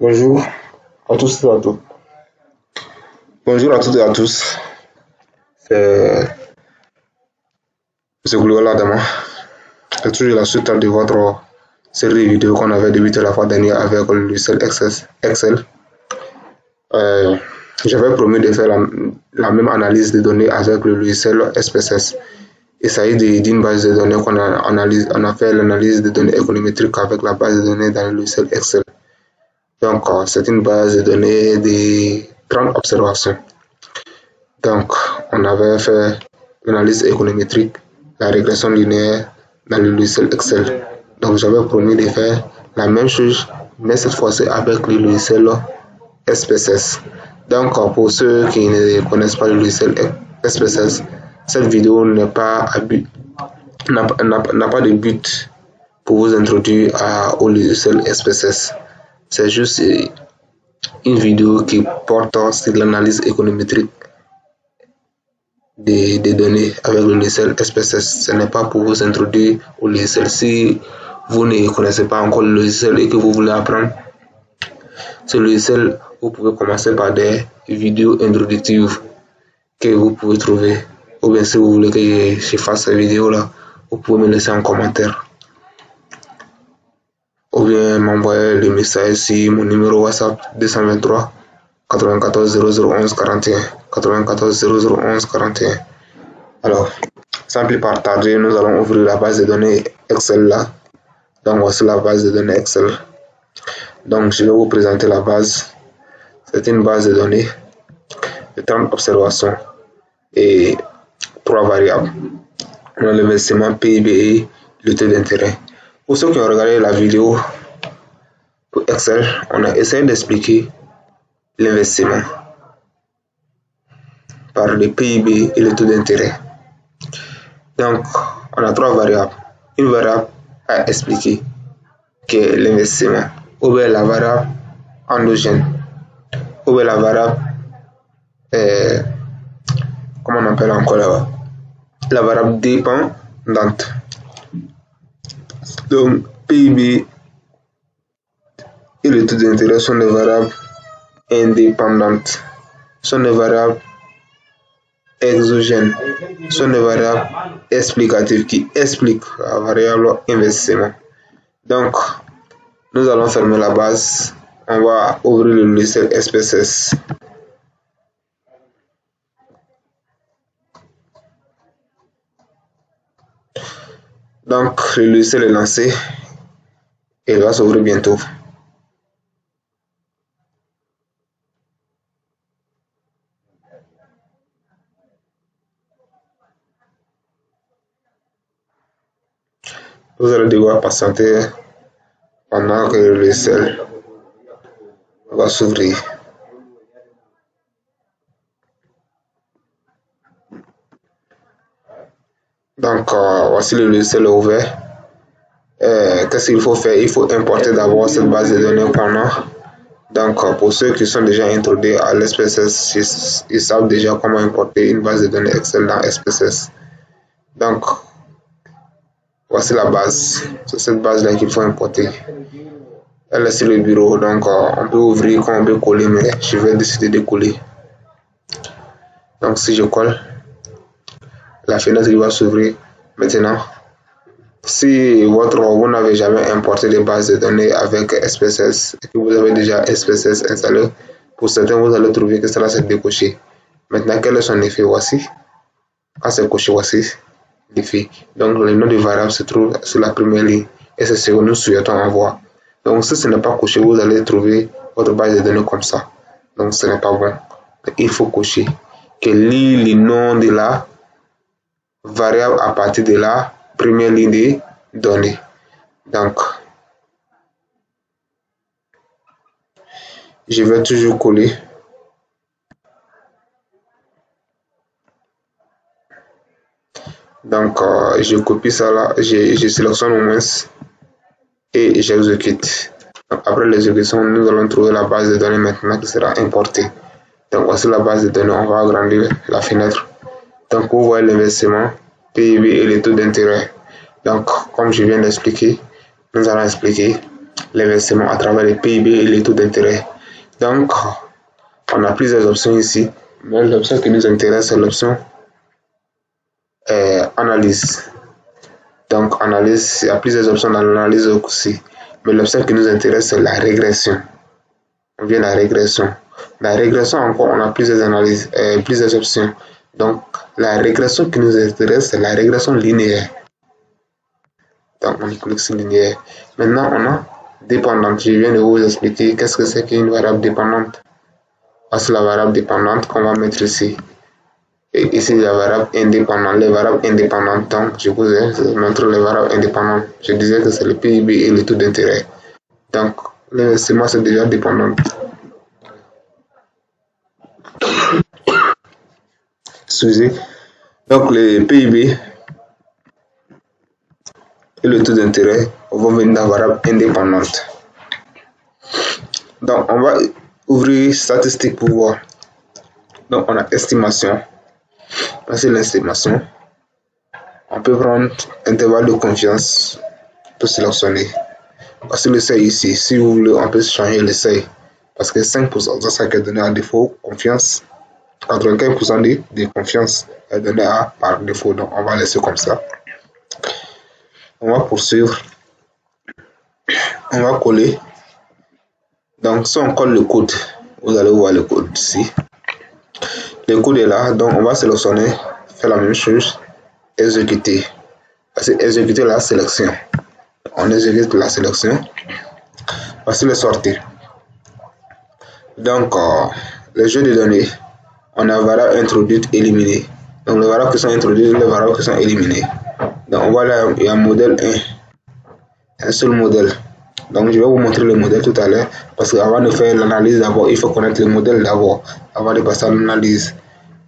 Bonjour à tous et à toutes. Bonjour à toutes et à tous. C'est M. Goulola Dama. C'est toujours la suite de votre série vidéo qu'on avait débuté la fois dernière avec le logiciel Excel. J'avais promis de faire la même analyse de données avec le logiciel SPSS. Il s'agit d'une base de données qu'on a on a fait l'analyse de données économétriques avec la base de données dans le logiciel Excel. Donc, c'est une base de données de 30 observations. Donc, on avait fait l'analyse économétrique, la régression linéaire dans le logiciel Excel. Donc, j'avais promis de faire la même chose, mais cette fois-ci avec le logiciel SPSS. Donc, pour ceux qui ne connaissent pas le logiciel SPSS, cette vidéo n'a pas de but pour vous introduire au logiciel SPSS. C'est juste une vidéo qui porte sur l'analyse économétrique des données avec le logiciel SPSS. Ce n'est pas pour vous introduire au logiciel. Si vous ne connaissez pas encore le logiciel et que vous voulez apprendre ce logiciel, vous pouvez commencer par des vidéos introductives que vous pouvez trouver. Ou bien si vous voulez que je fasse cette vidéo là, vous pouvez me laisser en commentaire. Ou bien m'envoyer le message sur mon numéro WhatsApp 223 94 0011 41 94 0011 41. Alors, sans plus tarder, nous allons ouvrir la base de données Excel là. Donc, voici la base de données Excel. Donc, je vais vous présenter la base. C'est une base de données de 30 observations et 3 variables. On a l'investissement, PIB et le taux d'intérêt. Pour ceux qui ont regardé la vidéo pour Excel, on a essayé d'expliquer l'investissement par le PIB et le taux d'intérêt. Donc, on a 3 variables. Une variable à expliquer qui est l'investissement, ou bien la variable endogène, ou bien la variable, comment on appelle encore là-bas, la variable dépendante. Donc, PIB et le taux d'intérêt sont des variables indépendantes, sont des variables exogènes, sont des variables explicatives qui expliquent la variable investissement. Donc, nous allons fermer la base. On va ouvrir le logiciel SPSS. Donc, le logiciel est lancé et il va s'ouvrir bientôt. Vous allez devoir patienter pendant que le logiciel va s'ouvrir. Donc, voici le logiciel ouvert. Qu'est-ce qu'il faut faire? Il faut importer d'abord cette base de données qu'on a. Donc, pour ceux qui sont déjà introduits à l'SPSS, ils savent déjà comment importer une base de données Excel dans SPSS. Donc, voici la base. C'est cette base-là qu'il faut importer. Elle est sur le bureau, donc on peut ouvrir comme on peut coller, mais je vais décider de coller. Donc, si je colle, la fenêtre va s'ouvrir. Maintenant, si vous n'avez jamais importé de base de données avec SPSS et que vous avez déjà SPSS installé, pour certains, vous allez trouver que cela s'est décoché. Maintenant, quel est son effet? Voici. Quand c'est coché, voici l'effet. Donc, le nom de variable se trouve sur la première ligne et c'est ce que nous souhaitons avoir. Donc, si ce n'est pas coché, vous allez trouver votre base de données comme ça. Donc, ce n'est pas bon. Il faut cocher que lit le nom de la variable à partir de la première ligne de données. Donc, je vais toujours coller. Donc, je copie ça là, je sélectionne au moins et j'exécute. Après l'exécution, nous allons trouver la base de données maintenant qui sera importée. Donc, voici la base de données. On va agrandir la fenêtre. Donc, vous voyez l'investissement, PIB et le taux d'intérêt. Donc, comme je viens d'expliquer, nous allons expliquer l'investissement à travers les PIB et les taux d'intérêt. Donc, on a plusieurs options ici, mais l'option qui nous intéresse, c'est l'option analyse. Donc, analyse, il y a plusieurs options dans l'analyse aussi, mais l'option qui nous intéresse, c'est la régression. On vient la régression. La régression, encore, on a plusieurs analyses, plusieurs options. Donc, la régression qui nous intéresse, c'est la régression linéaire. Donc, on clique sur linéaire. Maintenant, on a dépendante. Je viens de vous expliquer qu'est-ce que c'est qu'une variable dépendante. C'est la variable dépendante qu'on va mettre ici. Et ici, la variable indépendante. Les variables indépendantes, donc, je vous ai montré les variables indépendantes. Je disais que c'est le PIB et le taux d'intérêt. Donc, l'investissement, c'est déjà dépendant. Excusez. Donc, le PIB et le taux d'intérêt vont venir dans la variable indépendante. Donc, on va ouvrir statistique pour voir. Donc, on a estimation. C'est l'estimation. On peut prendre intervalle de confiance pour sélectionner. Voici le seuil ici. Si vous voulez, on peut changer le seuil. Parce que 5%, c'est ça qui est donné à défaut, confiance. 95% de confiance est donné à par défaut. Donc, on va laisser comme ça. On va poursuivre. On va coller. Donc, si on colle le code, vous allez voir le code ici. Le code est là. Donc, on va sélectionner, faire la même chose, exécuter. C'est exécuter la sélection. On exécute la sélection. Voici le sortir. Donc, le jeu de données, on a variables introduites, éliminées. Donc, les variables qui sont introduites, les variables qui sont éliminées. Donc, on va là, il y a un modèle 1, un seul modèle. Donc, je vais vous montrer le modèle tout à l'heure, parce qu'avant de faire l'analyse d'abord, il faut connaître le modèle d'abord, avant de passer à l'analyse.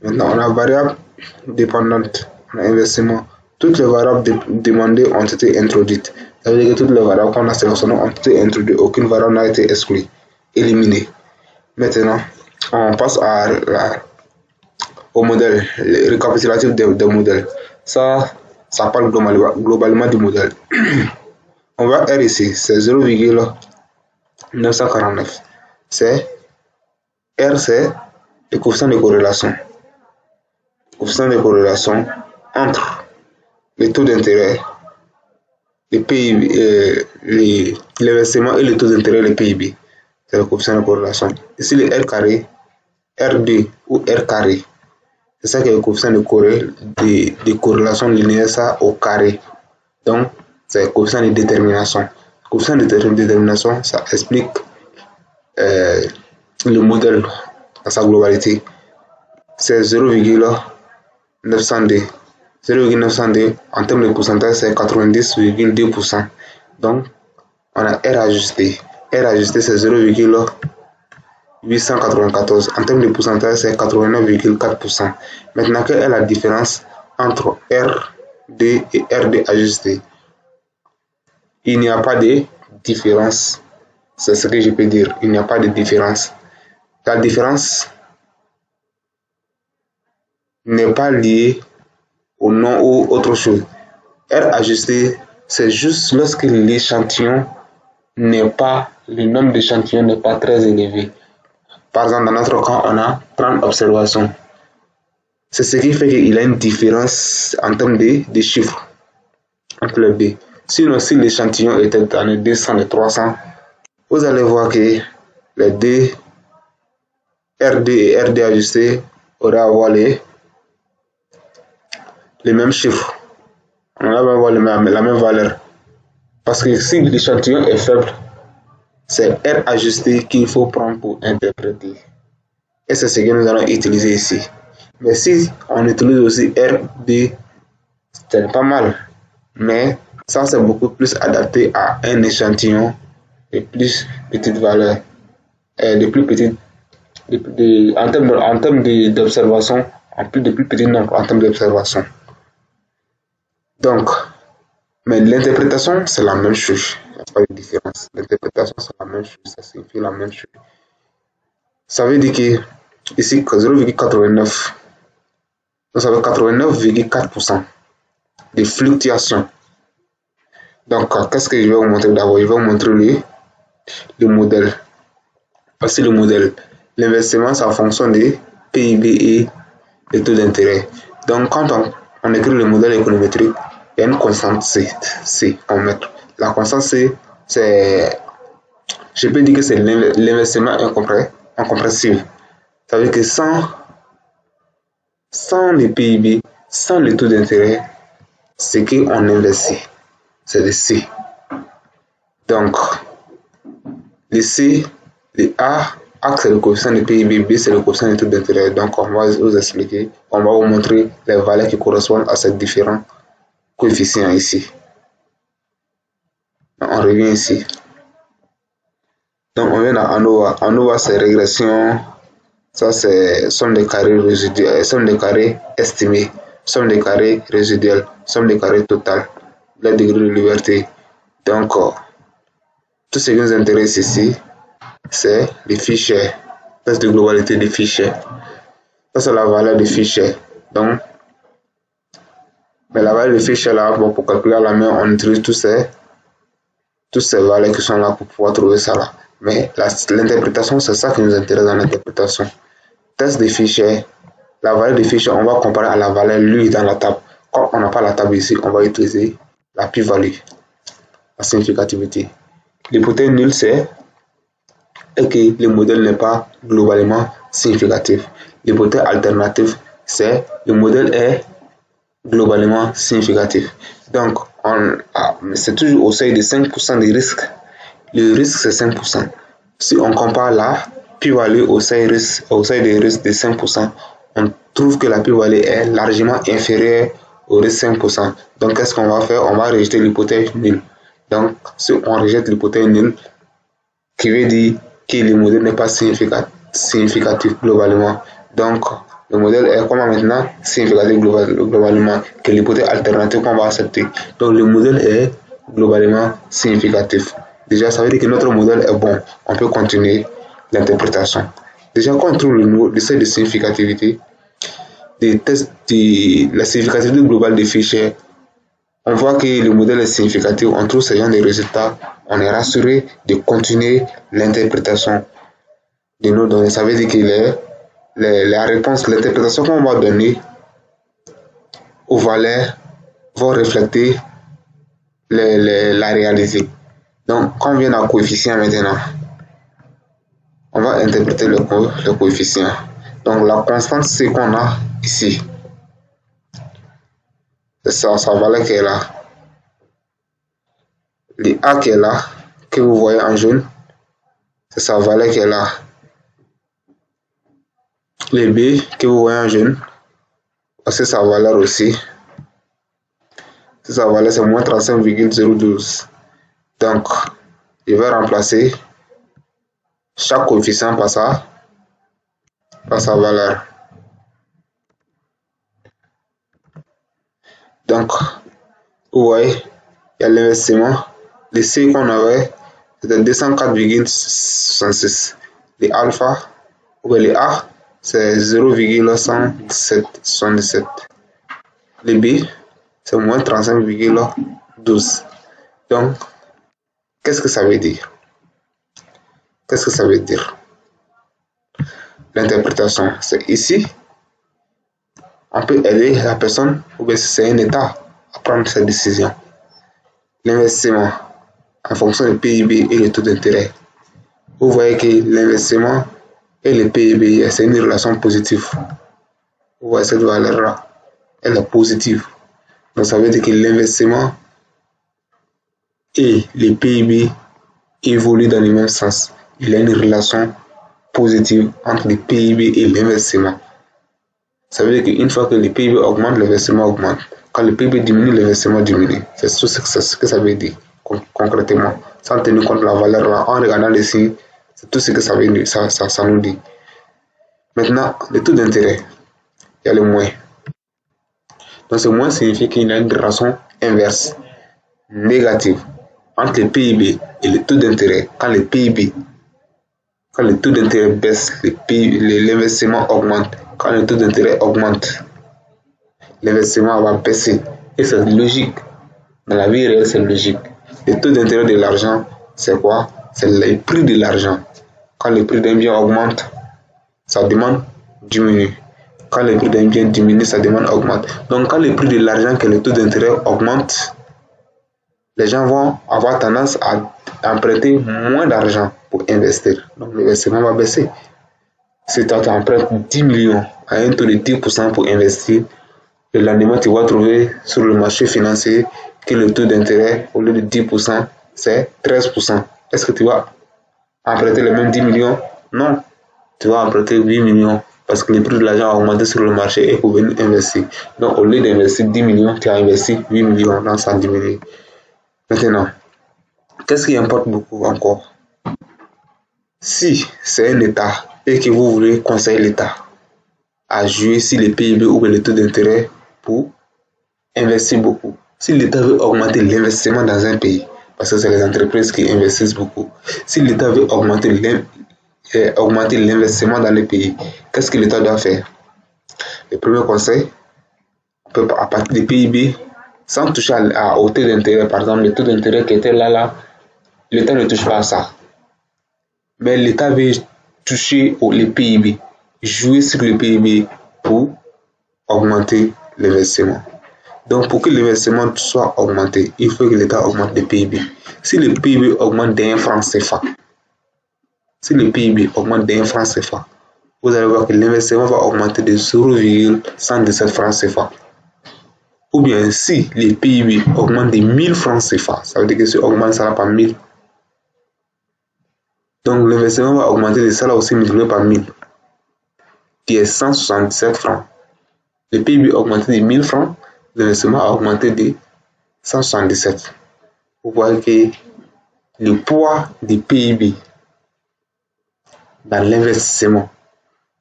Maintenant, on a variable dépendante, on a investissement. Toutes les variables demandées ont été introduites. Ça veut dire que toutes les variables qu'on a sélectionnées ont été introduites, aucune variable n'a été exclue, éliminée. Maintenant, on passe au modèle, le récapitulatif des modèles. Ça parle globalement du modèle. On va R ici, c'est 0,949. R, c'est le coefficient de corrélation. Coefficient de corrélation entre le taux d'intérêt, le PIB, l'investissement et le taux d'intérêt, le PIB. C'est le coefficient de corrélation. Ici, le R carré, R2 ou R carré. C'est ça qui est le coefficient de corrélation linéaire, ça au carré. Donc, c'est le coefficient de détermination. Le coefficient de détermination, ça explique le modèle dans sa globalité. C'est 0,902. 0,902 en termes de pourcentage, c'est 90,2%. Donc, on a R ajusté. R ajusté, c'est 0,894. En termes de pourcentage, c'est 89,4%. Maintenant, quelle est la différence entre R2 et R2 ajusté? Il n'y a pas de différence. C'est ce que je peux dire. Il n'y a pas de différence. La différence n'est pas liée au nom ou autre chose. R ajusté, c'est juste lorsque l'échantillon n'est pas, le nombre d'échantillons n'est pas très élevé. Par exemple, dans notre cas, on a 30 observations. C'est ce qui fait qu'il y a une différence en termes de chiffres entre les deux. Sinon, si l'échantillon était dans les 200 et 300, vous allez voir que les deux R2 et R2 ajustés auraient à avoir les mêmes chiffres. On va avoir la même valeur. Parce que si l'échantillon est faible, c'est R ajusté qu'il faut prendre pour interpréter. Et c'est ce que nous allons utiliser ici. Mais si on utilise aussi R2, c'est pas mal. Mais ça, c'est beaucoup plus adapté à un échantillon de plus petite valeur. De plus petite, en termes d'observation, de plus petit nombre en termes d'observation. Donc, mais l'interprétation, c'est la même chose. Il n'y a pas de différence. L'interprétation, c'est la même chose. Ça signifie la même chose. Ça veut dire que ici, 0,89, nous avons 89,4% de fluctuation. Donc, qu'est-ce que je vais vous montrer d'abord? Je vais vous montrer le modèle. Voici le modèle. L'investissement, c'est en fonction des PIB et des taux d'intérêt. Donc, quand on écrit le modèle économétrique, il y a une constante C qu'on met. La constante C, c'est, je peux dire que c'est l'investissement incompressible. Ça veut dire que sans les PIB, sans les taux d'intérêt, ce qu'on investit, c'est le C. Donc, le C, le A c'est le coefficient de PIB, B c'est le coefficient de taux d'intérêt. Donc, on va vous expliquer, on va vous montrer les valeurs qui correspondent à ces différents coefficients ici. Donc, on revient ici. Donc, on vient à ANOVA. ANOVA, c'est régression. Ça, c'est somme des carrés résiduels, somme des carrés estimés, somme des carrés résiduels, somme des carrés total, le degré de liberté. Donc, tout ce qui nous intéresse ici, c'est les fichiers, test de globalité des fichiers. Ça, c'est la valeur des fichiers. Donc, mais la valeur des fichiers là, bon, pour calculer à la main, on utilise toutes ces valeurs qui sont là pour pouvoir trouver ça là. Mais l'interprétation, c'est ça qui nous intéresse dans l'interprétation. Test des fichiers, la valeur des fichiers, on va comparer à la valeur lue dans la table. Quand on n'a pas la table ici, on va utiliser la p-value, la significativité. L'hypothèse nulle, c'est que le modèle n'est pas globalement significatif. L'hypothèse alternative, c'est le modèle est globalement significatif. Donc, c'est toujours au seuil de 5% de risque. Le risque, c'est 5%. Si on compare la p-value au seuil de risque de 5%, on trouve que la p-value est largement inférieure au risque 5%. Donc, qu'est-ce qu'on va faire? On va rejeter l'hypothèse nulle. Donc, si on rejette l'hypothèse nulle, qui veut dire que le modèle n'est pas significatif globalement. Donc, le modèle est comment maintenant significatif globalement, que l'hypothèse alternative qu'on va accepter. Donc, le modèle est globalement significatif. Déjà, ça veut dire que notre modèle est bon. On peut continuer l'interprétation. Déjà, quand on trouve le seuil de significativité, des tests de la significativité globale des fichiers, on voit que le modèle est significatif, on trouve ce genre de résultats, on est rassuré de continuer l'interprétation de nos données. Ça veut dire que la réponse, l'interprétation qu'on va donner aux valeurs vont refléter la réalité. Donc, quand on vient à coefficient maintenant, on va interpréter le coefficient. Donc, la constante C qu'on a ici, c'est ça, sa valeur qui est là. Le A qui est là, que vous voyez en jaune, c'est sa valeur qui est là. Le B que vous voyez en jaune, c'est sa valeur aussi. Sa valeur, c'est moins 35,012. Donc, je vais remplacer chaque coefficient par sa valeur. Donc, vous voyez, il y a l'investissement. Le C qu'on avait, c'était 204,66. Le alpha, ou le A, c'est 0,177. Le B, c'est moins 35,12. Donc, qu'est-ce que ça veut dire? Qu'est-ce que ça veut dire? L'interprétation, c'est ici, on peut aider la personne, ou bien si c'est un État, à prendre cette décision. L'investissement, en fonction du PIB et le taux d'intérêt. Vous voyez que l'investissement et le PIB, c'est une relation positive. Vous voyez cette valeur-là, elle est positive. Donc ça veut dire que l'investissement et le PIB évoluent dans le même sens. Il y a une relation positive entre le PIB et l'investissement. Ça veut dire qu'une fois que le PIB augmente, l'investissement augmente. Quand le PIB diminue, l'investissement diminue. C'est tout ce que ça veut dire concrètement. Sans tenir compte de la valeur là, en regardant les signes, c'est tout ce que ça veut dire, ça nous dit. Maintenant, le taux d'intérêt, il y a le moins. Donc ce moins signifie qu'il y a une relation inverse, négative, entre le PIB et le taux d'intérêt. Quand le taux d'intérêt baisse, l'investissement augmente. Quand le taux d'intérêt augmente, l'investissement va baisser. Et c'est logique. Dans la vie réelle, c'est logique. Le taux d'intérêt de l'argent, c'est quoi? c'est le prix de l'argent. Quand le prix d'un bien augmente, sa demande diminue. Quand le prix d'un bien diminue, sa demande augmente. Donc quand le prix de l'argent, que le taux d'intérêt augmente, les gens vont avoir tendance à emprunter moins d'argent pour investir. Donc l'investissement va baisser. Si tu empruntes 10 millions à un taux de 10% pour investir, le lendemain, tu vas trouver sur le marché financier que le taux d'intérêt, au lieu de 10%, c'est 13%. Est-ce que tu vas emprunter les mêmes 10 millions? Non. Tu vas emprunter 8 millions parce que le prix de l'argent a augmenté sur le marché et pour venir investir. Donc, au lieu d'investir 10 millions, tu as investi 8 millions, donc ça diminue. Maintenant, qu'est-ce qui importe beaucoup encore? Si c'est un État et que vous voulez conseiller l'État à jouer sur le PIB ou le taux d'intérêt pour investir beaucoup. Si l'État veut augmenter l'investissement dans un pays, parce que c'est les entreprises qui investissent beaucoup, si l'État veut augmenter l'investissement dans le pays, qu'est-ce que l'État doit faire? Le premier conseil, à partir du PIB, sans toucher au taux d'intérêt, par exemple, le taux d'intérêt qui était là, l'État ne touche pas à ça. Mais l'État veut toucher le PIB, jouer sur le PIB pour augmenter l'investissement. Donc, pour que l'investissement soit augmenté, il faut que l'État augmente le PIB. Si le PIB augmente d'un franc CFA, vous allez voir que l'investissement va augmenter de 0,117 francs CFA. Ou bien, si le PIB augmente de 1000 francs CFA, ça veut dire que si augmente, ça va par 1000. Donc, l'investissement va augmenter de ça là aussi multiplié par 1000, qui est 177 francs. Le PIB a augmenté de 1000 francs, l'investissement a augmenté de 177. Vous voyez que le poids du PIB dans l'investissement,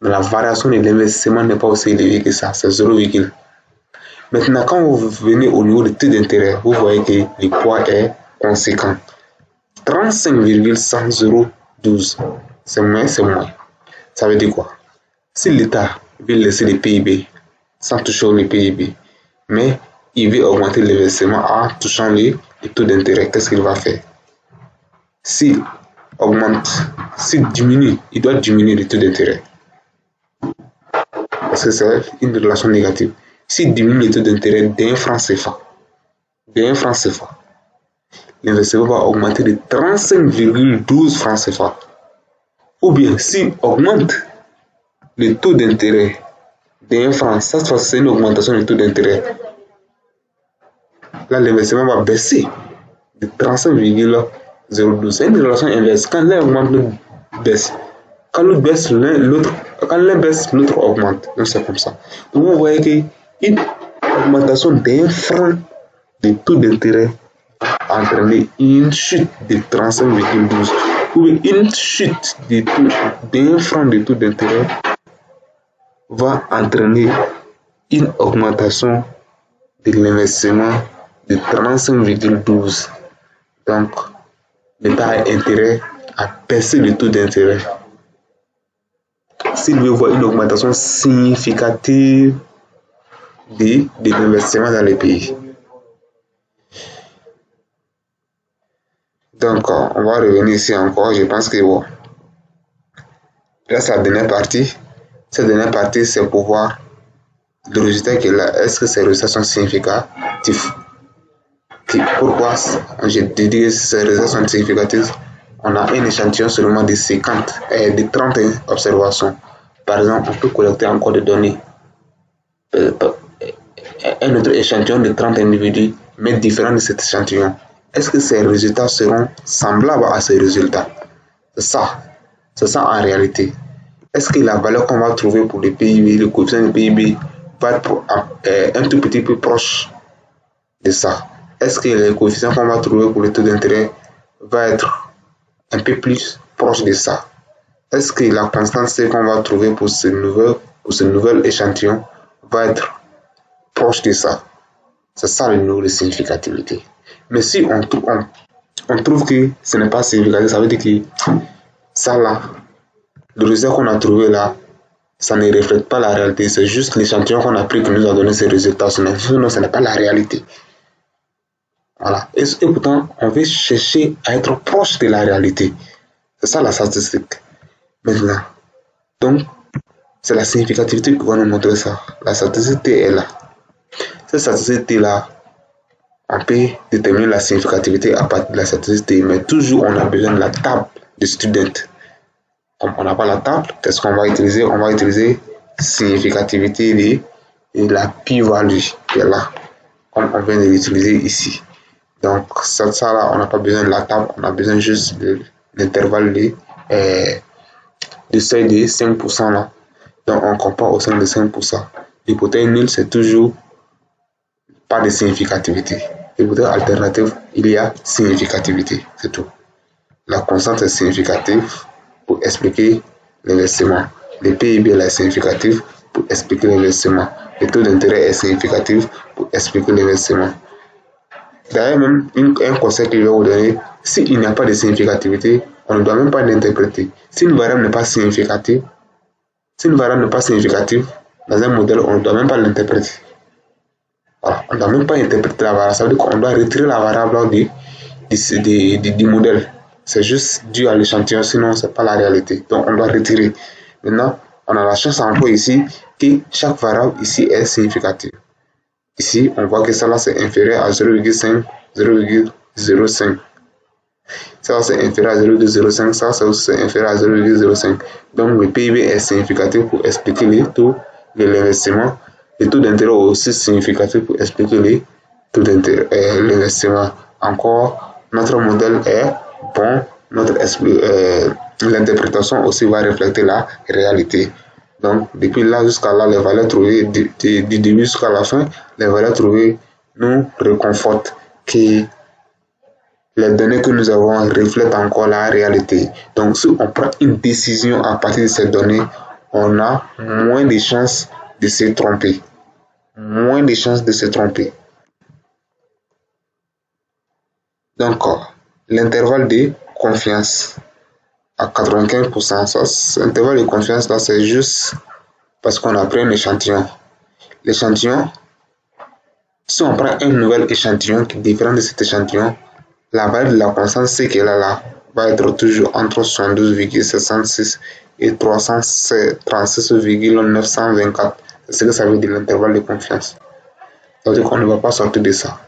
dans la variation de l'investissement n'est pas aussi élevé que ça, c'est 0, maintenant, quand vous venez au niveau du taux d'intérêt, vous voyez que le poids est conséquent. 35,112, c'est moins. Ça veut dire quoi? Si l'État veut laisser le PIB sans toucher le PIB, mais il veut augmenter l'investissement en touchant le taux d'intérêt, qu'est-ce qu'il va faire? S'il diminue, il doit diminuer le taux d'intérêt. Parce que c'est une relation négative. S'il diminue le taux d'intérêt d'un franc CFA, l'investissement va augmenter de 35,12 francs CFA. Ou bien, s'il augmente le taux d'intérêt d'un franc, ça c'est une augmentation du taux d'intérêt. Là, l'investissement va baisser de 35,02. C'est une relation inverse. Quand l'un augmente, l'autre baisse. Quand l'autre baisse, quand l'un baisse, l'autre augmente. Donc c'est comme ça. Donc vous voyez qu'une augmentation d'un franc de taux d'intérêt va entraîner une chute de 35,12. Ou une chute d'un franc de taux d'intérêt va entraîner une augmentation de l'investissement de 35,12. Donc, l'État a intérêt à baisser le taux d'intérêt s'il veut voir une augmentation significative de l'investissement dans le pays. Donc, on va revenir ici encore. Je pense que bon. Là, c'est la dernière partie. Cette dernière partie, c'est pour voir le résultat qu'il a. Est-ce que ces résultats sont significatifs? Pourquoi je dis que ces résultats sont significatifs? On a un échantillon seulement de 50 et de 30 observations. Par exemple, on peut collecter encore des données. Un autre échantillon de 30 individus, mais différent de cet échantillon. Est-ce que ces résultats seront semblables à ces résultats? C'est ça en réalité. Est-ce que la valeur qu'on va trouver pour le PIB, le coefficient du PIB, va être un tout petit peu proche de ça? Est-ce que le coefficient qu'on va trouver pour le taux d'intérêt va être un peu plus proche de ça? Est-ce que la constante C qu'on va trouver pour ce nouvel échantillon va être proche de ça? C'est ça le niveau de significativité. Mais si on trouve que ce n'est pas significatif, ça veut dire que ça là, le résultat qu'on a trouvé là, ça ne reflète pas la réalité. C'est juste l'échantillon qu'on a pris qui nous a donné ces résultats. Sinon, ce n'est pas la réalité. Voilà. Et pourtant, on veut chercher à être proche de la réalité. C'est ça la statistique. Maintenant, donc, c'est la significativité qui va nous montrer ça. La statistique est là. Cette statistique-là, on peut déterminer la significativité à partir de la statistique, mais toujours on a besoin de la table de student. Comme on n'a pas la table, qu'est-ce qu'on va utiliser? On va utiliser significativité de la p-value qui est là, comme on vient de l'utiliser ici. Donc, ça là, on n'a pas besoin de la table, on a besoin juste de l'intervalle de seuil de 5% là. Donc, on compare au sein de 5%. L'hypothèse nulle, c'est toujours pas de significativité. L'hypothèse alternative, il y a significativité, c'est tout. La constante est significative pour expliquer l'investissement. Le PIB est significatif pour expliquer l'investissement. Le taux d'intérêt est significatif pour expliquer l'investissement. D'ailleurs, même un conseil que je vais vous donner, s'il n'y a pas de significativité, on ne doit même pas l'interpréter. Si une variable n'est pas significative, dans un modèle, on ne doit même pas l'interpréter. Voilà, on ne doit même pas interpréter la variable. Ça veut dire qu'on doit retirer la variable du modèle. C'est juste dû à l'échantillon, sinon ce n'est pas la réalité. Donc on doit retirer. Maintenant, on a la chance encore ici que chaque variable ici est significative. Ici, on voit que ça là c'est inférieur à 0,5, 0,05. Ça c'est inférieur à 0,05, ça c'est inférieur à 0,05. Donc le PIB est significatif pour expliquer les taux de l'investissement. Le taux d'intérêt est aussi significatif pour expliquer les taux d'intérêt, l'investissement. Encore, notre modèle est bon, l'interprétation aussi va refléter la réalité. Donc, depuis là jusqu'à là, les valeurs trouvées, du début jusqu'à la fin, les valeurs trouvées nous réconfortent que les données que nous avons reflètent encore la réalité. Donc, si on prend une décision à partir de ces données, on a moins de chances de se tromper. Moins de chances de se tromper. Donc, l'intervalle de confiance à 95%, ça, cet intervalle de confiance là, c'est juste parce qu'on a pris un échantillon. L'échantillon, si on prend un nouvel échantillon qui est différent de cet échantillon, la valeur de la constance, c'est qu'elle là va être toujours entre 72,66 et 336,924. C'est ce que ça veut dire l'intervalle de confiance. Ça veut dire qu'on ne va pas sortir de ça.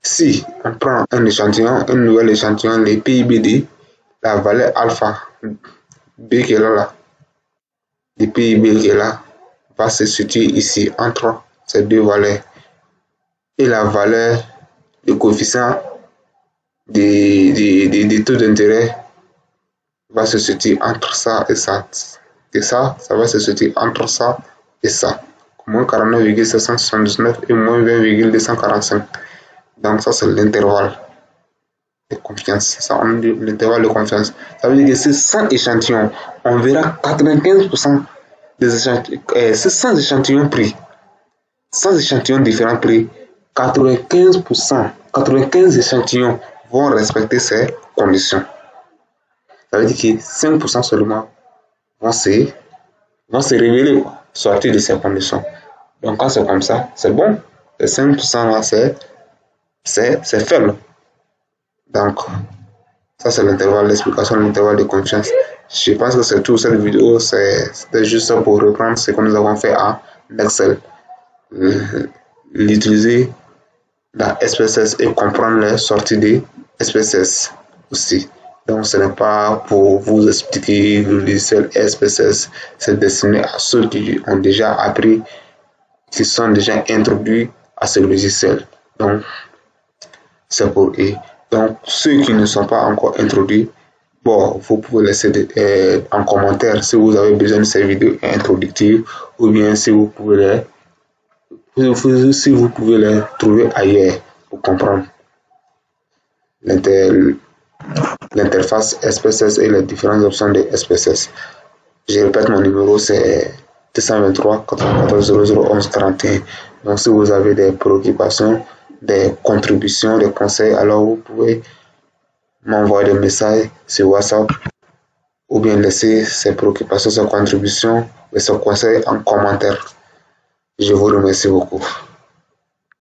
Si on prend un échantillon, un nouvel échantillon, les PIB, la valeur alpha B qui est là, le PIB qui est là, va se situer ici entre ces deux valeurs. Et la valeur du coefficient des taux d'intérêt va se situer entre ça et ça. Et ça va se situer entre ça et ça. Moins 49,779 et moins 20,245. Donc ça c'est l'intervalle de confiance. Ça on dit l'intervalle de confiance. Ça veut dire que c'est 100 échantillons. On verra 95% des échantillons. C'est 100 échantillons pris. 100 échantillons différents pris. 95%, 95 échantillons vont respecter ces conditions. Ça veut dire que 5% seulement vont se révéler, sortir de ces conditions. Donc quand c'est comme ça, c'est bon. Les 5% là, c'est faible. Donc, ça c'est l'intervalle d'explication, l'intervalle de confiance. Je pense que c'est tout. Cette vidéo, c'était juste pour reprendre ce que nous avons fait en Excel. L'utiliser dans SPSS et comprendre les sorties de SPSS aussi. Donc ce n'est pas pour vous expliquer le logiciel SPSS, c'est destiné à ceux qui ont déjà appris, qui sont déjà introduits à ce logiciel. Donc c'est pour eux. Donc ceux qui ne sont pas encore introduits, bon, vous pouvez laisser en commentaire si vous avez besoin de ces vidéos introductives ou bien si vous pouvez les trouver ailleurs pour comprendre l'interface SPSS et les différentes options de SPSS. Je répète, mon numéro c'est 223 94 00 11 41. Donc si vous avez des préoccupations, des contributions, des conseils, alors vous pouvez m'envoyer des messages sur WhatsApp ou bien laisser ces préoccupations, ces contributions et ces conseils en commentaire. Je vous remercie beaucoup.